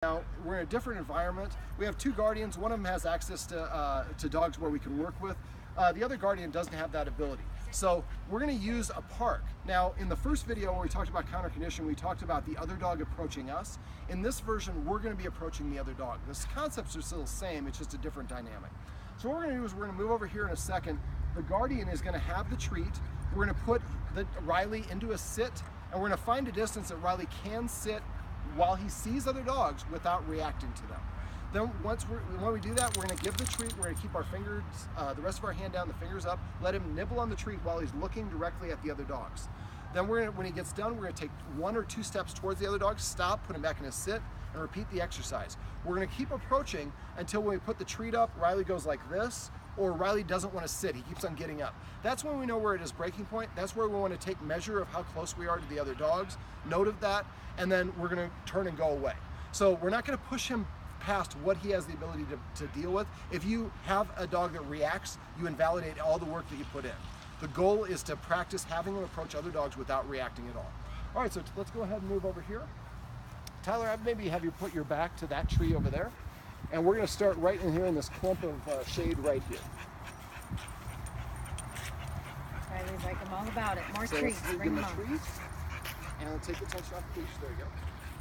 Now, we're in a different environment. We have two guardians. One of them has access to dogs where we can work with. The other guardian doesn't have that ability. So we're going to use a park. Now, in the first video where we talked about counter conditioning, we talked about the other dog approaching us. In this version, we're going to be approaching the other dog. The concepts are still the same, it's just a different dynamic. So what we're going to do is we're going to move over here in a second. The guardian is going to have the treat. We're going to put Riley into a sit, and we're going to find a distance that Riley can sit while he sees other dogs without reacting to them. Then when we do that, we're going to give the treat. We're going to keep our fingers, the rest of our hand down, the fingers up, let him nibble on the treat while he's looking directly at the other dogs. Then when he gets done, we're going to take 1 or 2 steps towards the other dog, stop, put him back in a sit, and repeat the exercise. We're going to keep approaching until when we put the treat up, Riley goes like this, or Riley doesn't want to sit, he keeps on getting up. That's when we know we're at his breaking point. That's where we want to take measure of how close we are to the other dogs, note of that, and then we're going to turn and go away. So we're not going to push him past what he has the ability to deal with. If you have a dog that reacts, you invalidate all the work that you put in. The goal is to practice having him approach other dogs without reacting at all. All right, so let's go ahead and move over here. Tyler, I'd maybe have you put your back to that tree over there. And we're going to start right in here in this clump of shade right here. Riley's like, I'm all about it. More treats, bring them on. And take the tension off the leash, there you go.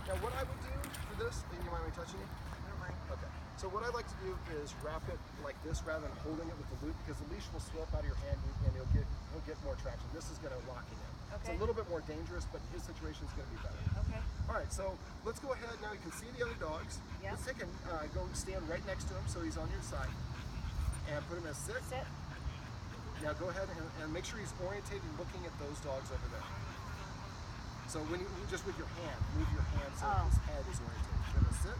Now what I would do for this, and you mind me touching you? I don't mind. Okay. So what I like to do is wrap it like this rather than holding it with the loop, because the leash will slip out of your hand and he'll get more traction. This is going to lock him in. Okay. It's a little bit more dangerous, but his situation is going to be better. Okay. All right, so let's go ahead now. You can see the other dogs. Yep. Let's take and go stand right next to him so he's on your side, and put him in a sit. Sit. Now go ahead and make sure he's orientated looking at those dogs over there. So when you just with your hand, move your hand so his head is orientated. Put him in a sit,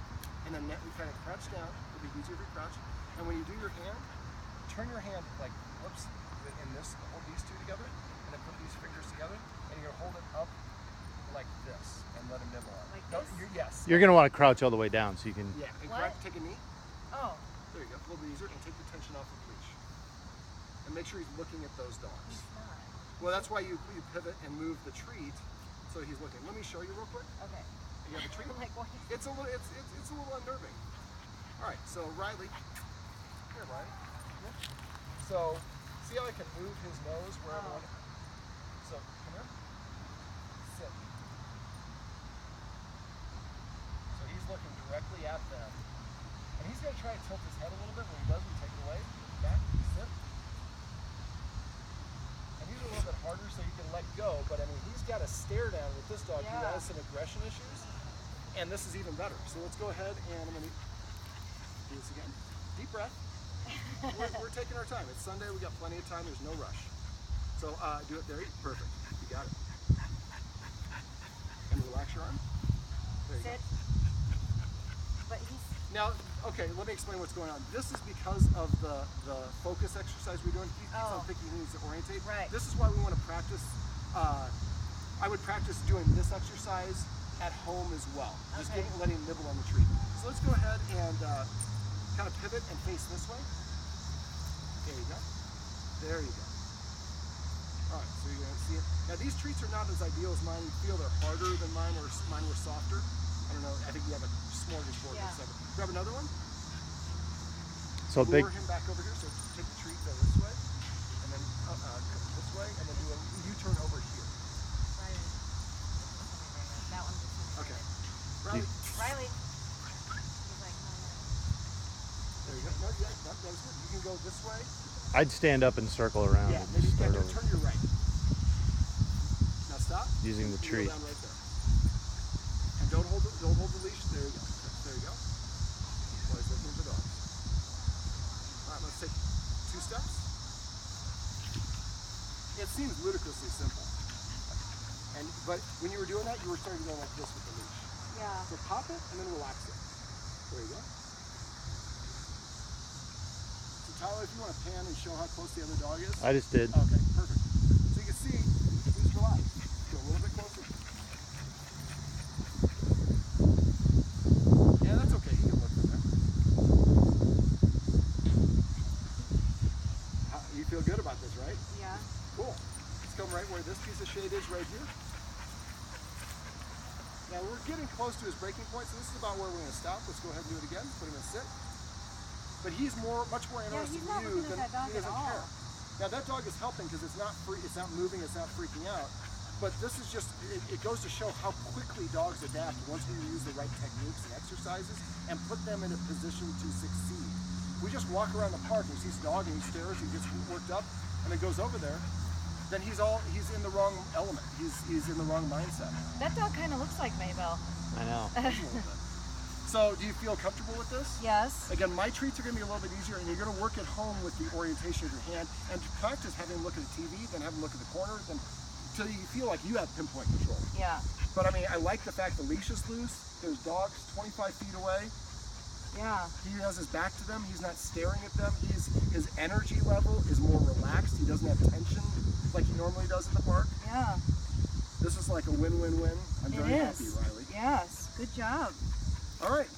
and then you kind of crouch down. It'll be easier if you crouch. And when you do your hand, turn your hand like whoops, in this, hold these two together, and then put these fingers together, and you're gonna hold it up like this and let him nibble on it. Like No, this? yes. You're going to want to crouch all the way down so you can... Yeah, and What? take a knee. Oh. There you go, a little bit easier, and take the tension off the leash. And make sure he's looking at those dogs. He's not. Well, that's why you pivot and move the treat so he's looking. Let me show you real quick. Okay. You have the treat. I'm like, what? It's a little unnerving. All right, so Riley, here, Riley. Yeah. So see how I can move his nose wherever I want. So come here. Sit. So he's looking directly at them, and he's going to try to tilt his head a little bit. When he does, we take it away. Back. Sit. And these are a little bit harder, so you can let go. But I mean, he's got a stare down with this dog who has some aggression issues, and this is even better. So let's go ahead and I'm going to do this again. Deep breath. We're taking our time. It's Sunday. We got plenty of time. There's no rush. So do it there. Perfect. You got it. And relax your arm. There you Sit. go. But he's... Now, okay, let me explain what's going on. This is because of the focus exercise we're doing. He keeps on thinking he needs to orientate. Right. This is why we want to practice. I would practice doing this exercise at home as well. Just letting him nibble on the tree. So let's go ahead and kind of pivot and face this way. There you go. There you go. All right, so you're going to see it. Now these treats are not as ideal as mine. You feel they're harder than mine, or mine were softer. I don't know. I think you have a smorgasbord. Yeah. So grab another one. So big... Lure him back over here. So take the treat, go this way, and then come this way, and then do a U-turn over here. That one just... Okay. Riley. Riley. He's like, There you go. No, yeah, that was good. You can go this way. I'd stand up and circle around Yeah, and then you just can start over. turn your right. Now stop. Using the You treat. Go down right there. And don't hold the leash. There you go. There you go. While he's looking at the dogs. All right, let's take 2 steps. It seems ludicrously simple. But when you were doing that, you were starting to go like this with the leash. yeah. So pop it and then relax it. There you go. So Tyler, if you want to pan and show how close the other dog is. I just did. Okay, perfect. So you can see he's relaxed. Go a little bit closer. Yeah, that's okay. He can look from there. You feel good about this, right? Yeah. Cool. Let's come right where this piece of shade is right here. Now we're getting close to his breaking point, so this is about where we're going to stop. Let's go ahead and do it again. Put him in sit. But he's much more interested he's not in you looking than at that dog he doesn't at all. care. Now that dog is helping because it's not moving, it's not freaking out. But this is just, it goes to show how quickly dogs adapt once we use the right techniques and exercises and put them in a position to succeed. We just walk around the park and he sees a dog and he stares, he gets worked up, and then goes over there, then he's in the wrong element. He's in the wrong mindset. That dog kind of looks like Maybell. I know. So do you feel comfortable with this? Yes. Again, my treats are going to be a little bit easier, and you're going to work at home with the orientation of your hand and to practice having a look at the TV, then have a look at the corner, then until you feel like you have pinpoint control. Yeah. But I mean, I like the fact the leash is loose. There's dogs 25 feet away. Yeah. He has his back to them. He's not staring at them. His energy level is more relaxed. He doesn't have tension like he normally does at the park. Yeah. This is like a win-win-win. I'm very It happy, is. Riley. Yes. Good job. All right.